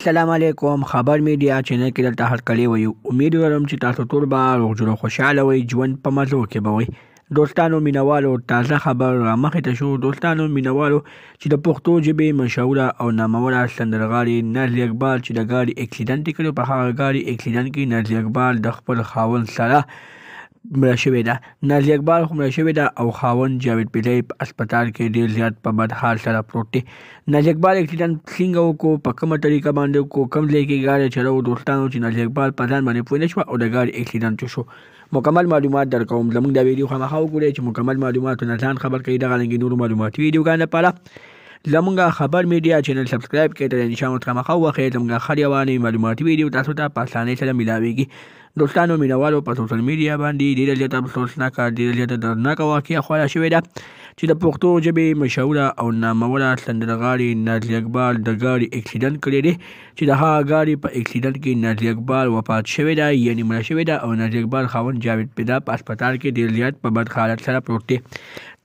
السلام علیکم. خبر میډیا چینل کې دلته هرکلی وایو. امید لرم چې تاسو ټول به روغ جوړ او خوشحاله وئ، ژوند په مزو کې به وئ. دوستانو مینوالو تازه خبر رامخې ته شو. دوستانو مینوالو چې د پښتو ژبې مشهوره او ناموره سندرغاړې نازیه اقبال چې د ګاډي اکسیډنټ یې کړی، په هغه ګاډي اکسیډنټ کې نازیه اقبال د خپل خاوند سره مړه شوې ده. نازیه اقبال خو مړه شوې ده او خاوند جاوید پیلی په اسپتال کې ډېر زیات په بد حال سره پروت دی. نازیه اقبال اکسیډنټ څنګه وکړو، په کومه طریقه باندې وکړو، کوم ځای کې ګاډی چلوو، دوستانو چې نازیه اقبال په ځان باندې پوه نه شوه او د ګاډي اکسیډنټ شو. مکمل معلومات درکوم. زموږ دا ویډیو خامخا وګورئ چې مکمل معلوماتو نه ځان خبر کړئ. دغه رنګې نورو معلوماتي ویډیوګانو لپاره زموږ خبر میډیا چینل سبسکرایب کړئ، د نشان ورته خامخا ووهئ. زموږ هر یوه نوې معلوماتي ویډیو تاسو ته په اسانۍ سره میلاویږي. دوستانو مینوالو په سوشل میډیا باندې ډېره زیاته افسوسناکه، ډېره زیاته دردناکه واقعه خپره شوې ده چې د پښتو ژبې مشهوره او ناموره سندرغاړې نازیه اقبال د ګاډي اکسیډنټ کړی دی، چې د هغه ګاډي په اکسیډنټ کې نازیه اقبال وفات شوې ده، یعنې مړه شوې ده، او نازیه اقبال خاوند جاوید پیدا په اسپتال کې ډېر زیات په بد حالت سره پروت دی.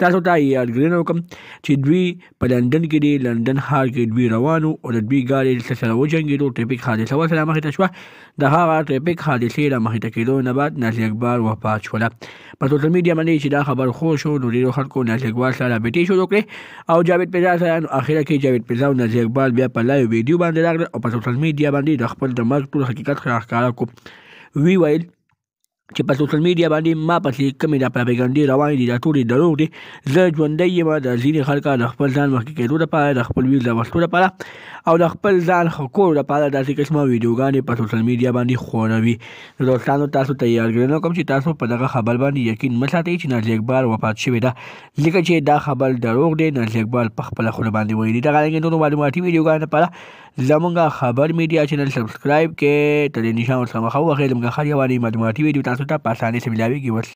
تاسو ته یادګرنه وکړم چې دوی په لندن کې دی، لندن ښار کې دوی روان وو او د دوی ګاډي سره وجنګېدو، ټریفیک حادثه ورسره مخې ته شوه. د هغه ټریفیک حادثې را مخې ته کېدو نه بعد نازیه اقبال وفات شوله. په سوشل میډیا باندې چې دا خبر خور شو نو ډېرو خلکو نازیه اقبال سره رابطې شروع کړې او جاوید پیدا سره نو اخره کې جاوید پیدا او نازیه اقبال بیا په لایو ویډیو باندې راغلل او په سوشل میډیا باندې د خپل د مرګ ټول حقیقت ښکاره کړو. وی ویل چې په سوشل میډیا باندې ما پسې کومې دا پراپګنډې روانې دي، دا ټولې دروغ دي. زه ژوندی یم د ځینې خلکو د خپل ځان مخکې کېدو لپاره، د خپل ویر راوستو لپاره او د خپل ځان ښه کولو لپاره داسې قسمه ویډیوګانې په سوشل میډیا باندې خوروي. نو دوستانو تاسو ته یادګرنه کوم چې تاسو په دغه خبر باندې یقین مه ساتئ چې نازیه اقبال وفات شوې ده، ځکه چې دا خبر دروغ دی. نازیه اقبال په خپله خوله باندې ویلي. دغه رنګې نورو معلوماتي ویډیوګانو لپاره زموږ خبر میډیا چینل سبسکرایب کړئ، د نشان ورڅخه مخه ووهئ. زموږ هر یوه نوې معلوماتي ویډیو تاسو ته په اسانۍ سره میلاویږي.